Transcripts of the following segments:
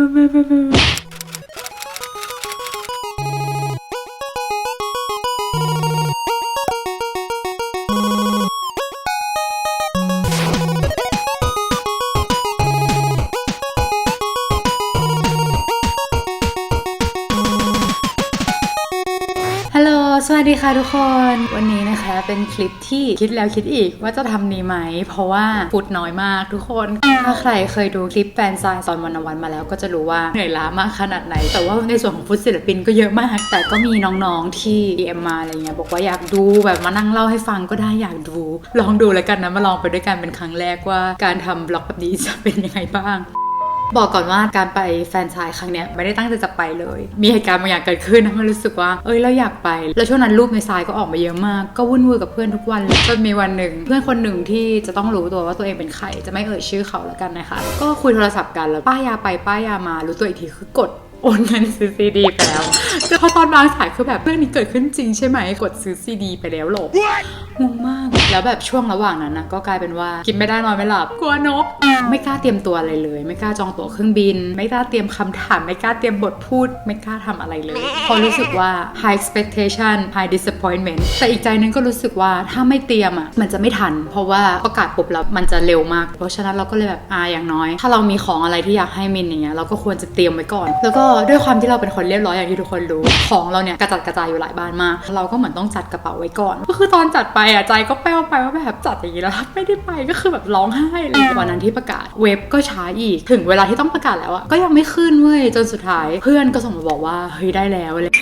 ฮัลโหลสวัสดีค่ะทุกคนวันนี้นะคะเป็นคลิปที่คิดแล้วคิดอีกว่าจะทำดีไหมเพราะว่าฟุตน้อยมากทุกคนถ้าใครเคยดูคลิปแฟนซายตอนวันมาแล้วก็จะรู้ว่าเหนื่อยล้ามากขนาดไหนแต่ว่าในส่วนของฟุตศิลปินก็เยอะมากแต่ก็มีน้องๆที่ DM มาอะไรเงี้ยบอกว่าอยากดูแบบมานั่งเล่าให้ฟังก็ได้อยากดูลองดูแล้วกันนะมาลองไปด้วยกันเป็นครั้งแรกว่าการทำบล็อกแบบนี้จะเป็นยังไงบ้างบอกก่อนว่าการไปแฟนชายครั้งเนี้ยไม่ได้ตั้งใจจะไปเลยมีเหตุการณ์บางอย่างเกิดขึ้นนะมันรู้สึกว่าเราอยากไปแล้วช่วงนั้นรูปในทรายก็ออกมาเยอะมากก็วุ่นวุ่นกับเพื่อนทุกวันเลยจนมีวันหนึ่งเพื่อนคนหนึ่งที่จะต้องรู้ตัวว่าตัวเองเป็นใครจะไม่เอ่ยชื่อเขาแล้วกันนะคะก็คุยโทรศัพท์กันแล้วป้ายาไปป้ายามารู้ตัวอีกทีคือกดโอนเงินซื้อซีดีไปแล้วก็พอตอนบางสายคือแบบเรื่องนี้เกิดขึ้นจริงใช่ไหมกดซื้อซีดีไปแล้วหรองงมากแล้วแบบช่วงระหว่างนั้นนะก็กลายเป็นว่ากินไม่ได้นอนไม่หลับกลัวนกไม่กล้าเตรียมตัวอะไรเลยไม่กล้าจองตั๋วเครื่องบินไม่กล้าเตรียมคำถามไม่กล้าเตรียมบทพูดไม่กล้าทำอะไรเลยพอรู้สึกว่า high expectation high disappointment แต่อีกใจนึงก็รู้สึกว่าถ้าไม่เตรียมมันจะไม่ทันเพราะว่าประกาศปุ๊บแล้วมันจะเร็วมากเพราะฉะนั้นเราก็เลยแบบอย่างน้อยถ้าเรามีของอะไรที่อยากให้มินอย่างเงี้ยเราก็ควรจะเตรียมไว้ก่อนแล้วก็ด้วยความที่เราเป็นคนเรียบร้อยอย่างที่ทุกคนรู้ของเราเนี่ยกระจัดกระจายอยู่หลายบ้านมากเราก็เหมือนต้องจัดกระเป๋าไว้ก่อนก็คือตอนจัดไปใจก็แป้วไปว่าแบบจัดอย่างนี้แล้วไม่ได้ไปก็คือแบบร้องไห้เลยวันนั้นที่ประกาศเว็บก็ช้าอีกถึงเวลาที่ต้องประกาศแล้วก็ยังไม่ขึ้นเว้ยจนสุดท้ายเพื่อนก็ส่งมาบอกว่าเฮ้ยได้แล้วเลย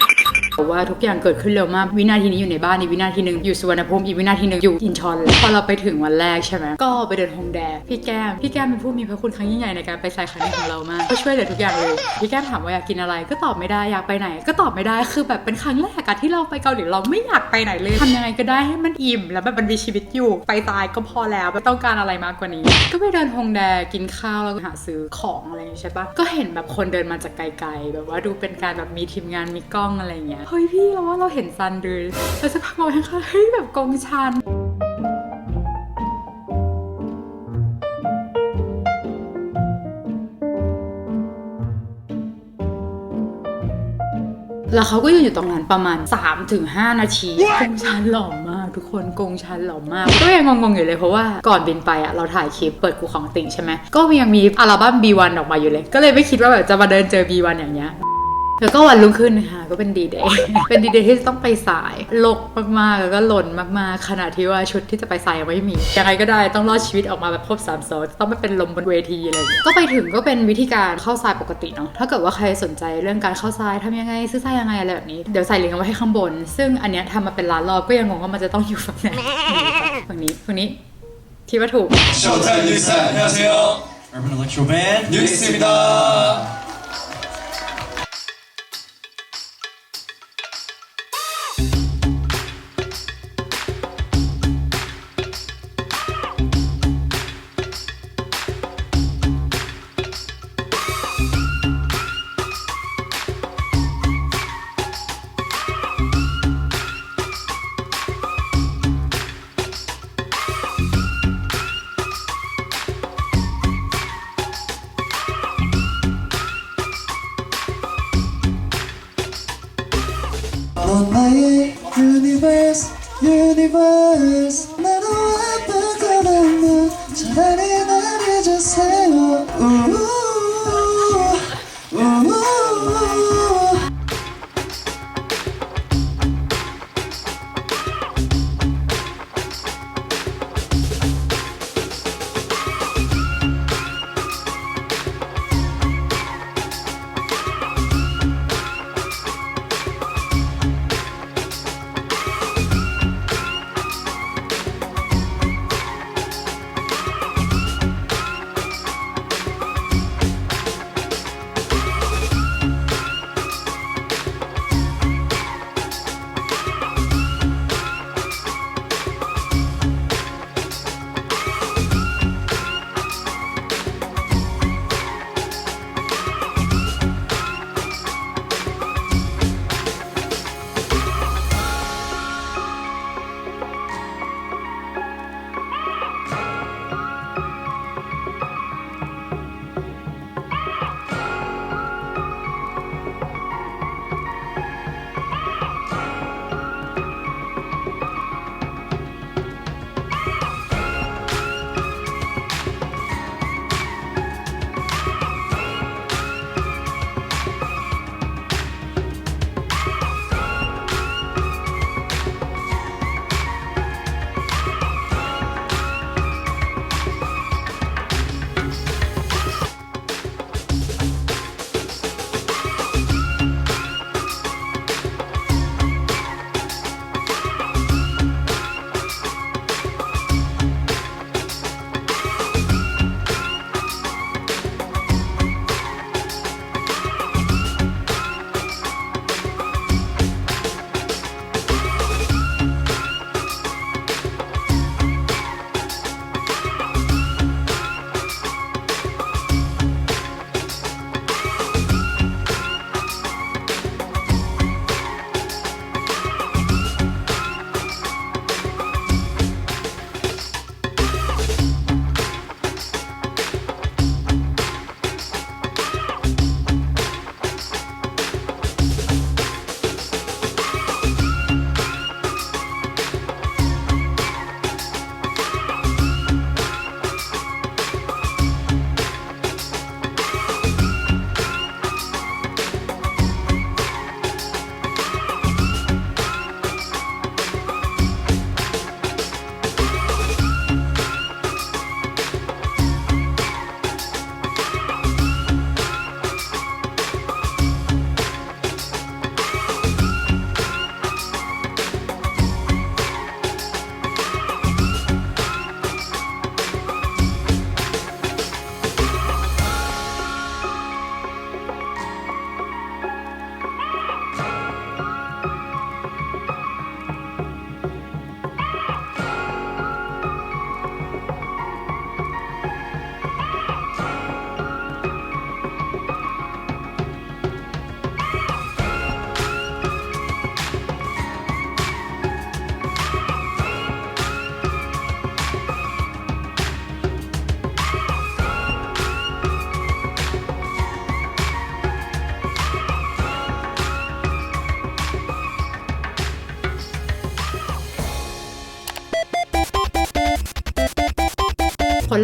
บอกว่าทุกอย่างเกิดขึ้นเร็วมากวินาทีนี้อยู่ในบ้านอีกวินาทีนึงอยู่สุวรรณภูมิอีกวินาทีนึงอยู่อินชอนเลยพอเราไปถึงวันแรกใช่ไหมก็ไปเดินฮงแดพี่แก้มเป็นผู้มีพระคุณครั้งยิ่งใหญ่ในการไปไซครั้งนี้ของเรามากก็ช่วยเหลือทุกอย่างเลยพี่แก้มถามว่าอยากกินอะไรก็ตอบไม่ได้อยากไปไหนก็ตอบไม่ได้คือแบบเป็นครั้งแรกที่เราไปเกาหลีเราไม่อยากไปไหนเลยทำยังไงก็ได้ให้มันอิ่มแล้วแบบมันมีชีวิตอยู่ไปตายก็พอแล้วไม่ต้องการอะไรมากกว่านี้ก็ไปเดินฮงแดกินข้าวแล้วก็หาซื้อของอะไรใช่ปะก็เห็นแบบคนเดินมาจากไกลๆแบบว่าดูเป็นการแบบมีทีมงานมีกล้องอะไรเงี้ยเฮ้ยพี่เราว่าเราเห็นซันเลยแล้วสักพักเราเห็นค่ะเฮ้ยแบบกองชันแล้วเขาก็ยืนอยู่ตรงนั้นประมาณ 3-5 นาทีกงชันหล่อมากทุกคนกงชันหล่อมากก็ยังงงๆอยู่เลยเพราะว่าก่อนบินไปเราถ่ายคลิปเปิดกูของติ่งใช่ไหมก็ยังมีอัลบั้ม B1 ออกมาอยู่เลยก็เลยไม่คิดว่าแบบจะมาเดินเจอ B1 อย่างเงี้ยแล้วก็วันรุ่งขึ้นนะคะก็เป็นดีเดย์เป็นดีเดย์ที่ต้องไปสายลกมากๆแล้วก็หล่นมากๆขนาดที่ว่าชุดที่จะไปสายยังไม่มียังไงก็ได้ต้องรอดชีวิตออกมาแบบครบ3 โซนต้องไม่เป็นลมบนเวทีอะไรอย่างเงี้ยก็ไปถึงก็เป็นวิธีการเข้าสายปกติเนาะถ้าเกิดว่าใครสนใจเรื่องการเข้าสายทำยังไงซื้อสายยังไงอะไรแบบนี้เดี๋ยวใส่ลิงก์เอาไว้ให้ข้างบนซึ่งอันเนี้ยทำมาเป็นล้านรอบก็ยังงงว่ามันจะต้องอยู่ฝั่งไหนฝั่งนี้คิดว่าถูกShowtime 뉴스 안녕하세요. Urban Electro Band 뉴스입니다. 넌 나의 universe 나로 아프더라도 차라리 날 잊으세요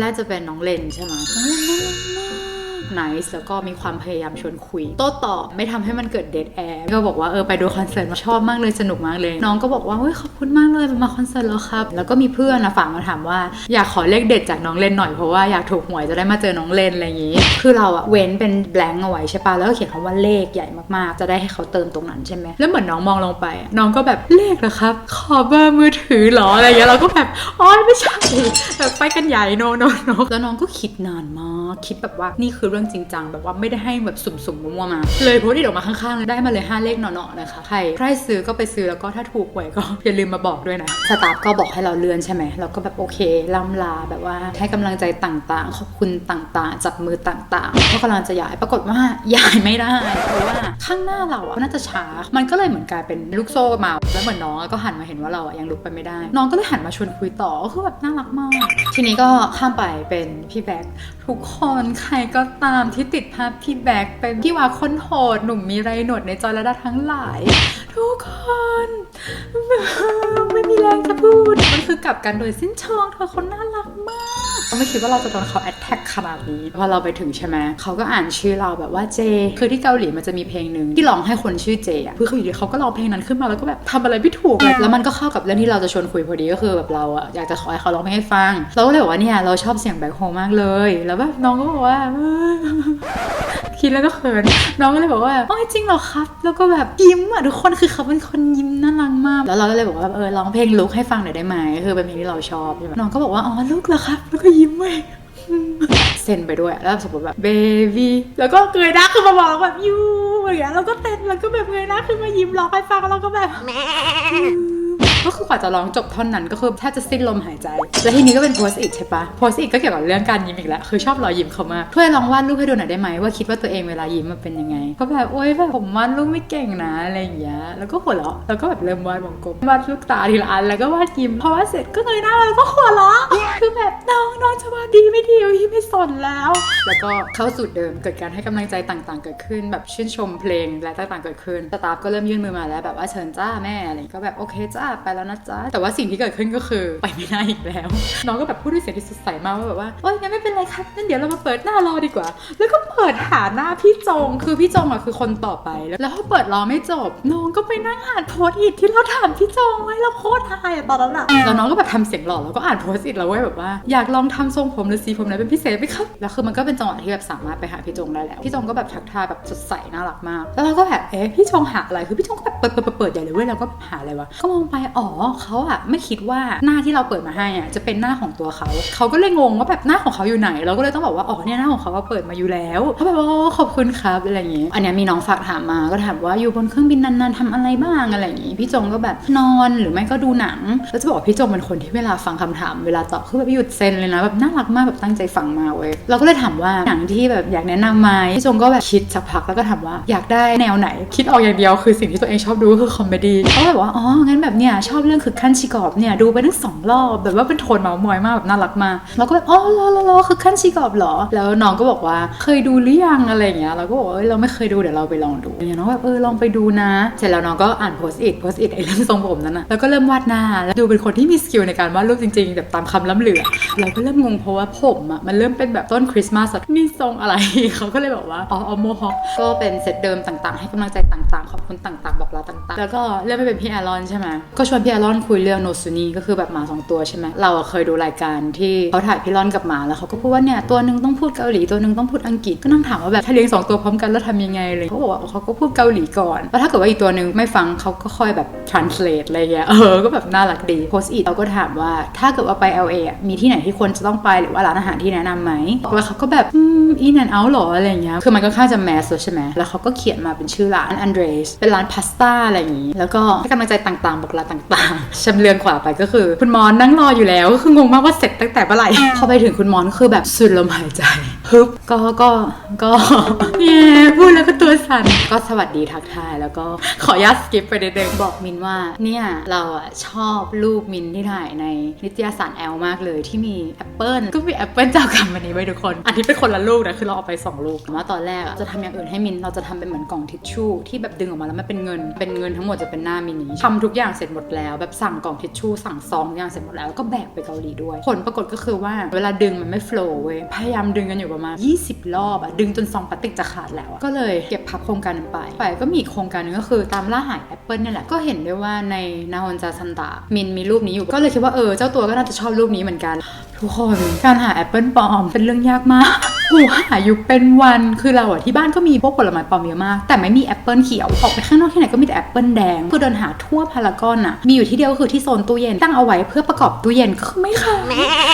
กจะเป็นน้องเลนใช่ไหมน้องเลนน่ารักมากnice แล้วก็มีความพยายามชวนคุยโต้ตอบไม่ทำให้มันเกิดเดดแอร์ก็บอกว่าไปดูคอนเสิร์ตชอบมากเลยสนุกมากเลยน้องก็บอกว่าเฮ้ยขอบคุณมากเลยมาคอนเสิร์ตแล้วครับแล้วก็มีเพื่อนนะฝากมาถามว่าอยากขอเลขเด็ดจากน้องเลนหน่อยเพราะว่าอยากถูกหวยจะได้มาเจอน้องเลนอะไรอย่างงี้คือเราเว้นเป็นแบงค์เอาไว้ใช่ปะแล้วก็เขียนคำว่าเลขใหญ่มากๆจะได้ให้เขาเติมตรงนั้นใช่ไหมแล้วเหมือนน้องมองลงไปน้องก็แบบเลขเหรอครับขอเบอร์มือถือหรออะไรอย่างเงี้ยเราก็แบบอ๋อไม่ใช่แบบไปกันใหญ่โนแล้วน้องก็คิดนานมากคิดแบบว่านี่คือเรื่องจริงจังแบบว่าไม่ได้ให้แบบสุ่มๆมั่วๆมาเลยโพสต์ออกมาข้างๆเลยได้มาเลย5เลขเนาะๆนะคะใครซื้อก็ไปซื้อแล้วก็ถ้าถูกหวยก็อย่าลืมมาบอกด้วยนะสตาฟก็บอกให้เราเลื่อนใช่ไหมเราก็แบบโอเคล่ำลาแบบว่าให้กำลังใจต่างๆขอบคุณต่างๆจับมือต่างๆเพราะกำลังจะย้ายปรากฏว่าย้ายไม่ได้เพราะว่าข้างหน้าเราน่าจะช้ามันก็เลยเหมือนกลายเป็นลูกโซ่มาแล้วเหมือนน้องก็หันมาเห็นว่าเรายังลุกไปไม่ได้น้องก็เลยหันมาชวนคุยต่อก็คือแบบน่ารักมากทีนี้ก็ข้ามไปเป็นพี่แบ็คทุกคนใครก็ตามที่ติดภาพพี่แบ็คเป็นพี่ว่าคนโหดหนุ่มมีไรหนวดในจอระดับทั้งหลายทุกคนไม่มีแรงจะพูดมันคือกลับกันโดยสิ้นเชิงเธอคนน่ารักมากไม่คิดว่าเราจะโดนเขาแอทแทคขนาดนี้พอเราไปถึงใช่ไหมเขาก็อ่านชื่อเราแบบว่าเจคือที่เกาหลีมันจะมีเพลงหนึ่งที่ร้องให้คนชื่อเจคือเขาอยู่ดีเขาก็ร้องเพลงนั้นขึ้นมาแล้วก็แบบทำอะไรไม่ถูกเลยแล้วมันก็เข้ากับเรื่องที่เราจะชวนคุยพอดีก็คือแบบเราอยากจะขอให้เขาร้องเพลงให้ฟังเราก็เลยบอกว่าเนี่ยเราชอบเสียงแบ็คโฮมากเลยแล้วแบบน้องก็บอกว่าคิดแล้วก็เขินน้องก็เลยบอกว่าอ๋อจริงเหรอครับแล้วก็แบบยิ้มทุกคนคือเขาเป็นคนยิ้มน่ารักมากแล้วเราก็เลยบอกว่าร้องเพลงลุกให้ฟังหน่อยได้ไหมคือเป็นเพลงที่เราชอบใช่ไหมน้องก็บอกว่าอ๋อลุกเหรอครับแล้วก็ยิ้มเว้ยเซ็นไปด้วยแล้วสมมติแบบเบบี้แล้วก็เงยหน้าขึ้นมาบอกแบบยูอย่างเงี้ยแล้วก็เต้นแล้วก็แบบเงยหน้าขึ้นมายิ้มร้องให้ฟังแล้วก็แบบก็คือกว่าจะร้องจบท่อนนั้นก็คือแทบจะสิ้นลมหายใจแล้วทีนี้ก็เป็นโพสต์อิทใช่ปะโพสต์อิทก็เกี่ยวกับเรื่องการยิ้มอีกแล้วคือชอบรอยยิ้มเขามากช่วยลองวาดรูปให้ดูหน่อยได้ไหมว่าคิดว่าตัวเองเวลายิ้มมันเป็นยังไงก็แบบโอ๊ยแบบผมวาดรูปไม่เก่งนะอะไรอย่างเงี้ยแล้วก็หัวเราะแล้วก็แบบเริ่มวาดวงกลมวาดลูกตาทีละอันแล้วก็วาดยิ้มพอวาดเสร็จก็เงยหน้าแล้วก็หัวเราะคือแบบน้องจะวาดดีไม่ดีพี่ไม่สนแล้วก็เข้าสู่เดิมเกิดการให้กำลังใจต่างๆเกิดขึ้นแบบชื่นชมเพลงและต่างๆเกิดขึ้นสตาฟก็เริ่มยื่นมือมาแล้วแบบว่าเชิญจ้าแม่อะไรก็แบบโอเคจ้าไปแล้วนะจ้าแต่ว่าสิ่งที่เกิดขึ้นก็คือไปไม่ได้อีกแล้วน้องก็แบบพูดด้วยเสียงที่สดใสมากว่าแบบว่าโอ๊ยงั้นไม่เป็นไรครับงั้นเดี๋ยวเรามาเปิดหน้ารอดีกว่าแล้วก็เปิดหาหน้าพี่จงคือพี่จงคือคนต่อไปแล้วพอเปิดรอไม่จบน้องก็ไปนั่งอ่านโพสต์อิทที่เราถามพี่จงไว้แล้วโคตรอายตอนนั้นแล้วน้องก็แบบทำเสียงหล่อแล้วก็อ่านโพสต์อิทแล้วไว้แบบว่าอยากลองทำทรงผมหรือสีผมอะไรเป็นพิเศษไหมครับแล้วคือมันก็เป็นจังหวะที่แบบสามารถไปหาพี่จงได้แล้วพี่จงก็แบบทักทายแบบสดใสน่ารักมากแล้วเราก็แบบพี่จงหาอะไรคือพี่จงก็แบบเปิดใหญ่เลยเว้ยเราก็หาอะไรวะก็มองไปอ๋อเขาไม่คิดว่าหน้าที่เราเปิดมาให้จะเป็นหน้าของตัวเขาก็เลยงงว่าแบบหน้าของเขาอยู่ไหนเราก็เลยต้องบอกว่าอ๋อเนี่ยหน้าของเขาเปิดมาอยู่แล้วเขาแบบขอบคุณครับอะไรอย่างงี้อันนี้มีน้องฝากถามมาก็ถามว่าอยู่บนเครื่องบินนานๆทำอะไรบ้างอะไรอย่างงี้พี่จงก็แบบนอนหรือไม่ก็ดูหนังแล้วจะบอกพี่จงเป็นคนที่เวลาฟังคำถามเวลาตอบคือแบบหยุดเซนเลยนะแบบน่ารักมากแบบตั้งใจฟังมาเว้ยเราก็เลยถามว่าหนังที่แบบอยากแนะนำไหมพี่จงก็แบบคิดสักพักแล้วก็ถามว่าอยากได้แนวไหนคิดออกอย่างเดียวคือสิ่งที่ตัวเองชอบดูก็คือคอมเมดี้เขาแบบว่าอ๋องั้นแบบเนี้ยชอบเรื่องคือขั้นชิกอบเนี่ยดูไปทั้ง2 รอบแบบว่าเป็นโทนเมามอยมากแบบน่ารักมากเราก็แบบอ๋อรอคือขั้นชิกอบเหรอแล้วน้องก็บอกว่าเคยดูหรือยังอะไรอย่างเงี้ยเราก็บอกเราไม่เคยดูเดี๋ยวเราไปลองดูอย่างน้องแบบลองไปดูนะเสร็จแล้วน้องก็อ่านโพสต์อิทไอ้เรื่องทรงผมนั้นนะแล้วก็เริ่มวาดหน้าแล้วดูเป็นคนที่มีสกิลในการวาดรูปจริงๆแบบตามคำล่ำลือเราก็เริ่มงงเพราะว่าผมมันเริ่มเป็นแบบต้นคริสต์มาสนี่ทรงอะไรเขาก็เลยบอกว่าอ๋อโมฮอคก็เป็นเซตเดิมต่างๆให้กำลังใจต่างๆขอบคุณต่างๆบอกลาต่างๆแล้วก็เริ่มไปเป็นพี่แอรอนใช่ไหมก็ชวนพี่แอรอนคุยเรื่องโนซูนีก็คือแบบหมา2 ตัวใช่ไหมเราเคยดูรายการที่เขาถ่ายพี่รอนกับหมาแล้วเขาก็พูดว่าเนี่ยตัวนึงต้องพูดเกาหลีตัวนึงต้องพูดอังกฤษก็นั่งถามว่าแบบถ้าเลี้ยง2 ตัวพร้อมกันแล้วทำยังไงเลยเขาบอกว่าเขาก็พูดเกาหลีก่อนแล้วถ้าเกิดว่าอีกตัวนึงไม่ฟังเขาก็ค่อยแบบ translate อะไรเงี้ยก็แบบน่ารักดีโพสต์อิทเราก็ถามว่าถ้าเกิดว่าไป LA มีที่ไหนที่ควรจะต้องไปหรือว่าร้านอาหารที่แนะนำไหมแล้วเขาก็แบบIn and Out หรออะไรเงี้ยคือมันก็ค่อนข้างจะแมสใช่ไหมแล้วเขาก็เขียนมาเป็นชื่อร้าน Andres เป็นร้านพาสต้าอะไรอย่างงี้แล้วก็ให้กำลังใจต่างๆบอกลาต่างๆชำเลืองขวาไปก็คือคุณมอนนั่งรออยู่แล้วก็คืองงมากว่าเสร็จตั้งแต่เมื่อไหร่พอไปถึงคุณมอนคือแบบสุดลมหายใจฮึบก็พูดแล้วก็ตัวสั่นก็สวัสดีทักทายแล้วก็ขออนุญาตสกิปไปเด็กๆบอกมินว่าเนี่ยเราชอบรูปมินที่ถ่ายในนิตยสารแอลมากเลยที่มีแอปเปิลก็มีแอปเปิลเจ้ากรรมวันนี้ไว้ทุกคนอันนี้เป็นคนละลูกนะคือเราเอาไป2 ลูกแต่ว่าตอนแรกจะทำอย่างอื่นให้มินเราจะทำเป็นเหมือนกล่องทิชชู่ที่แบบดึงออกมา แล้วมันเป็นเงินทั้งหมดจะเป็นหน้ามินิทำทุกอย่างเสร็จหมดแล้วแบบสั่งกล่องทิชชู่สั่งซองอย่างเสร็จหมดแล้วก็แบกไปเกาหลีด้วยผลปรากฏก็คือว่าเวลาดึงมันไม่โฟลว์เว้ยพยายามดึงกันอยู่ประมาณ20 รอบอะดึงจนซองพลาสติกจะขาดแล้วก็เลยเก็บพับโครงการไปก็มีโครงการนึงก็คือตามล่าหาแอปเปิลนี่แหละก็เห็นได้ว่าในนาฮอนจาซันตามินมีรูปนี้อยู่ก็เลยคิดว่าเจ้าตัวก็น่าจะชอบรูปนี้เหมือนกันทุกคนการหาแอปเปิลปลอมเป็นเรื่องยากมากกูหาอยู่เป็นวันคือเราที่บ้านก็มีพวกผลไม้ปลอมเยอะมากแต่ไม่มีแอปเปิลเขียวออกไปข้างนอกที่ไหนก็มีแต่แอปเปิลแดงคือเดินหาทั่วพารากอนอะมีอยู่ที่เดียวก็คือที่โซนตู้เย็นตั้งเอาไว้เพื่อประกอบตู้เย็นก็คือไม่ขาย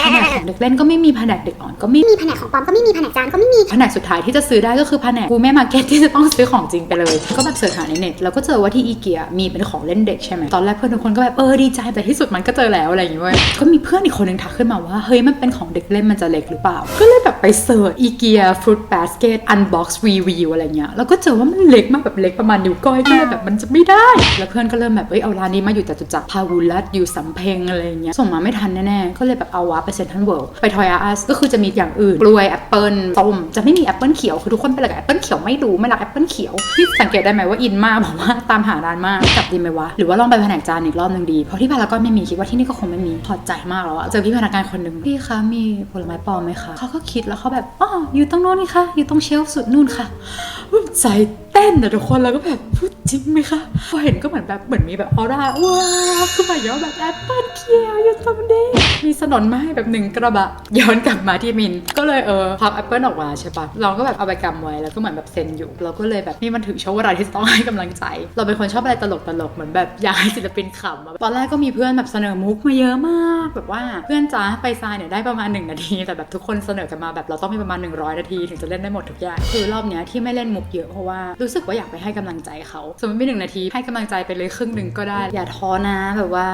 แผนกของเด็กเล่นก็ไม่มีแผนกเด็กอ่อนก็ไม่มีแผนกของปลอมก็ไม่มีแผนกจานก็ไม่มีแผนกสุดท้ายที่จะซื้อได้ก็คือแผนกกูแม่มาร์เก็ตที่จะต้องซื้อของจริงไปเลยก็แบบเสิร์ชหาในเน็ตแล้วก็เจอว่าที่อีเกียมีเป็นของเล่นเด็กใช่ไหมตอนแรกเพื่อนทุกคนก็แบบดีใจแต่ที่สุดมันก็เจอแล้วอะไรอย่างเงี้ยก็มีเพื่อนอีกคนนึงทักขึ้นมาว่าเฮ้ยมันเป็นของเด็กเล่นมันจะเล็กหรือเปล่าก็เลยแบบไปเสิร์ชอีเกียฟรุตบาสเกตอันบ็อกซ์รีวิวอะไรเงี้ยแล้วก็เจอว่ามันเล็กมากแบบเล็กประมาณนิ้วก้อยก็เลยแบบมันจะไม่ได้แล้วเพื่อนก็เริ่มแบบเอาร้านนี้มาอยู่จตุจักรพาวุรัตอยู่สำเพ็งอะไรเงี้ยส่งมาไม่ทันแน่ๆก็เลยแบบเอาวะไปเซ็นทรัลเวิลด์ไปทอยอาร์สก็คือจะมีอย่างอื่นกล้วยแอปเปิลส้มจะไม่มีแอปเปิลเขียวคือทุกคนไปเลยกับแอปเปิลเขียวไม่รักแอปเปิลเขียวที่สังเกตได้ไหมว่าอินมากบอกว่าตามหาร้านมากกลับดีไหมวะหรือว่าลองไปแผนกจานอีกรอบนึงดีเพราะที่พารากอนไม่มีคิดว่าที่นี่ก็คงไม่มีพอใจมากแล้วอะเจอพี่พนักงานคนนึงพี่คะมีผลไม้ปลอมไหมคะเขาก็คิดแล้วเขาแบบอยู่ตรงโน้นนี่คะอยู่ตรงเชลฟ์สุดนู่นค่ะใจเต้นแต่ทุกคนแล้วก็แบบพูดจริงไหมคะพอเห็นก็เหมือนมีแบบออร่าว้าวขึ้นมาเยอะแบบแอปเปิลเขียวอยู่ตรงนี้มีสนนมาให้แบบ1 กระบะย้อนกลับมาที่มินก็เลยพับแอปเปิลออกมาใช่ปะเราก็แบบเอาไปกำไว้แล้วก็เหมือนแบบเซ็นอยู่เราก็เลยแบบนี่มันถึงช่วงเวลาที่ต้องให้กำลังใจเราเป็นคนชอบอะไรตลกเหมือนแบบอยากให้ศิลปินขำตอนแรกก็มีเพื่อนแบบเสนอมุกมาเยอะมากแบบว่าเพื่อนจ้าไปทรายเนี่ยได้ประมาณ1 นาทีแต่แบบทุกคนเสนอกันมาแบบเราต้องมีประมาณ100 นาทีถึงจะเล่นได้หมดทุกอย่างคือรอบเนี้ยที่ไม่เล่นมุกเยอะเพราะว่ารู้สึกว่าอยากไปให้กำลังใจเขาสมมติมี1 นาทีให้กำลังใจไปเลยครึ่งหนึ่งก็ได้อย่าท้อนะแบบว่า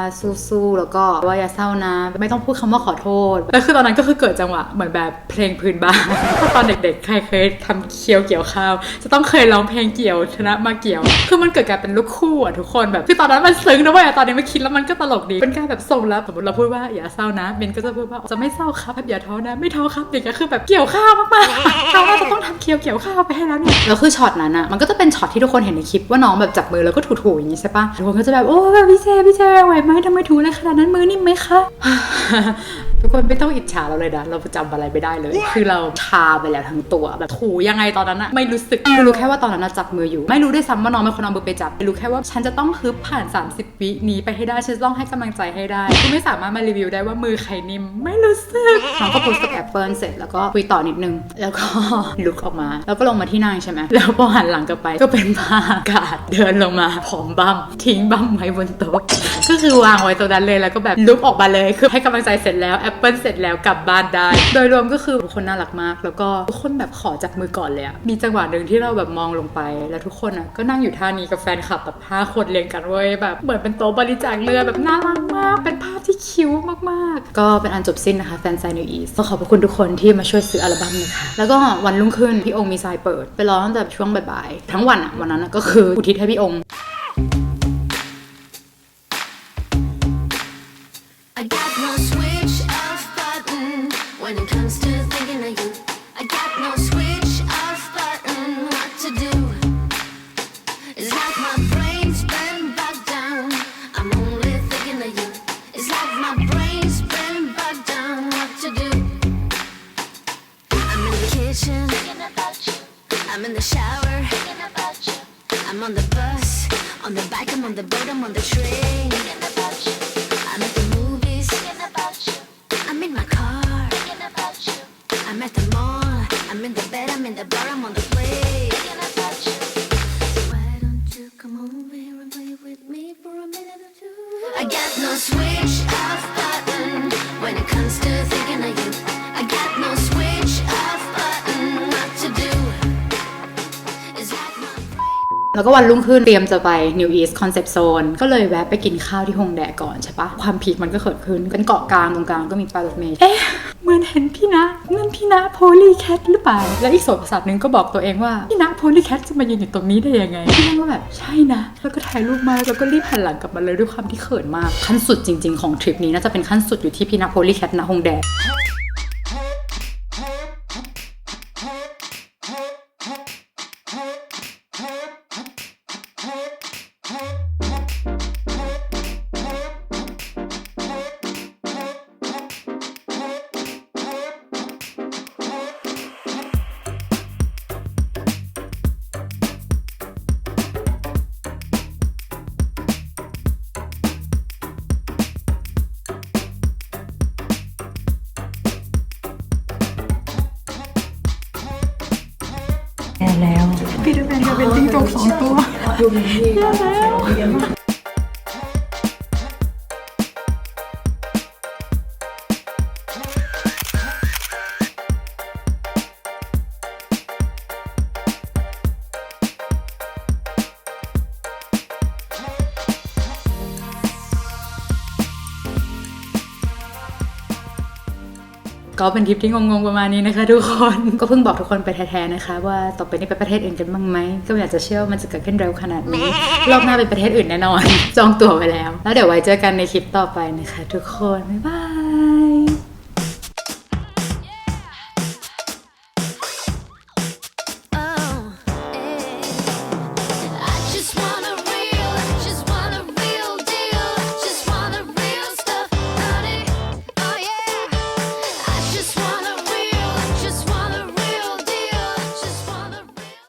สู้ๆแล้วก็ว่าอย่าเศร้านะไม่ต้องพูดคำว่าขอโทษแล้วคือตอนนั้นก็คือเกิดจังหวะเหมือนแบบเพลงพื้นบ้านตอนเด็กๆใครเคยทำเกี่ยวข้าวจะต้องเคยร้องเพลงเกี่ยวชนะมาเกี่ยวคือมันเกิดการเป็นลูกคู่อ่ะทุกคนแบบคือตอนนั้นมันซึ้งนะเว้ยตอนนี้มาคิดแล้วมันก็ตลกดีเป็นการแบบส่งแล้วสมมติเราพูดว่าอย่าเศร้านะเบนก็จะพูดว่าจะไม่เศร้าครับอย่าท้อนะไม่ท้อครับอย่างเงี้ยคือแบบเกี่ยวข้าวมากๆเราจะต้องทำเกี่ยวข้าวไปให้แล้วเนี่ยแล้วคือช็อตนั้นอ่ะมันก็จะเป็นช็อตที่ทุกคนเห็นในคลิปว่าน้องแบบจับมือแล้วก็ถูๆอย่างนี้ใช่ปะทุกคนก็จะแบบโอ้แบบพี่เจไหวไหมทำไมถูอะไรขนาดนั้นมือนิ่มไหมคะ ทุกคนไม่ต้องอิจฉาเราเลยนะเราจำอะไรไม่ได้เลยคือเราชาไปแล้วทั้งตัวแบบถูยังไงตอนนั้นอะไม่รู้สึกคือรู้แค่ว่าตอนนั้นจับมืออยู่ไม่รู้ด้วยซ้ำว่าน้องเป็นคนเอามือไปจับรู้แค่ว่าฉันจะต้องฮึบผ่าน30 วินี้ไปให้ได้ฉันจะต้องให้กำลังใจให้ได้คือไม่สามารถมารีวิวได้ว่ามือใครนิ่มไม่รู้สึกน้องก็โพสกับแอปเปิลเสร็จแล้วก็คุยต่อนิดนึงแล้วก็ลุกออกมาแล้วก็ลงมาที่นั่งใช่ไหมแล้วพอหันหลังกลับไปก็เป็นผ้าอากาศเดินลงมาผอมบั้มทิ้งบั้มไว้บนโต๊ะก็คือวางไว้ตรงนั้นเลยแล้วก็แบบลุกออกมาเลยคือให้กำลังใจเสร็จแล้วแอปเปิลเสร็จแล้วกลับบ้านได้โดยรวมก็คือทุกคนน่ารักมากแล้วก็ทุกคนแบบขอจับมือก่อนเลยอะมีจังหวะหนึ่งที่เราแบบมองลงไปแล้วทุกคนอะก็นั่งอยู่ท่านี้กับแฟนคลับแบบ5 คนเรียงกันเว้ยแบบเหมือนเป็นโต๊ะบริจาคเลือดแบบน่ารักมากเป็นภาพที่คิ้วมากๆก็เป็นอันจบสิ้นนะคะแฟนไซน์นิวอีสต้องขอบพระคุณทุกคนที่มาช่วยซื้ออัลบั้มนะคะแล้วก็วันรุ่งขึ้นพี่องค์มีไซน์เปิดไปร้องตั้งแต่ช่วงบ่ายๆทั้งวันอะวันนั้นก็คืออุทิศให้พี่องค์ I got no switch off button when it comes to thinking of you. I got no switch off button what to do. It's like my brain's been bogged down. I'm only thinking of you. It's like my brain's been bogged down what to do. I'm in the kitchen thinking about you. I'm in the shower thinking about you. I'm on the bus, on the bike, I'm on the boat, I'm on the train thinking about you. I'm at the movies thinking about you. I'm in my car thinking about you. I'm at the mall, I'm in the bed, I'm in the bar, I'm on the plane thinking about you. Why don't you come over here and play with me for a minute or two? I got no switch off button when it comes to thinking of you. I got no switch off button what to do. It's like my brain. แล้วก็วันรุ่งขึ้นเตรียมจะไป New East Concept Zone ก็เลยแวะไปกินข้าวที่ฮงแดก่อนใช่ปะความพีคมันก็เกิดขึ้นเป็นเกาะกลางตรงกลางก็มีป้ายรถเมล์เหมือนเห็นพี่นะนั่นพี่นะโพลีแคทหรือเปล่าและอีกโสตประสาทนึงก็บอกตัวเองว่าพี่นะโพลีแคทจะมายืนอยู่ตรงนี้ได้ยังไงพี่นั่งก็แบบใช่นะแล้วก็ถ่ายรูปมาแล้วก็รีบหันหลังกลับมาเลยด้วยความที่เขินมากขั้นสุดจริงๆของทริปนี้น่าจะเป็นขั้นสุดอยู่ที่พี่นะโพลีแคทณฮงแด แล้วปีเตอร์แพนจะเป็นจิ้งจก2 ตัวดูดีก็เป็นทริปที่งงๆประมาณนี้นะคะทุกคนก็เพิ่งบอกทุกคนไปแท้ๆนะคะว่าต่อไปนี้ไปประเทศอื่นกันบ้างไหมก็ไม่อยากจะเชื่อว่ามันจะเกิดขึ้นเร็วขนาดนี้รอบหน้าเป็นประเทศอื่นแน่นอนจองตั๋วไว้แล้วเดี๋ยวไว้เจอกันในคลิปต่อไปนะคะทุกคนบ๊ายบาย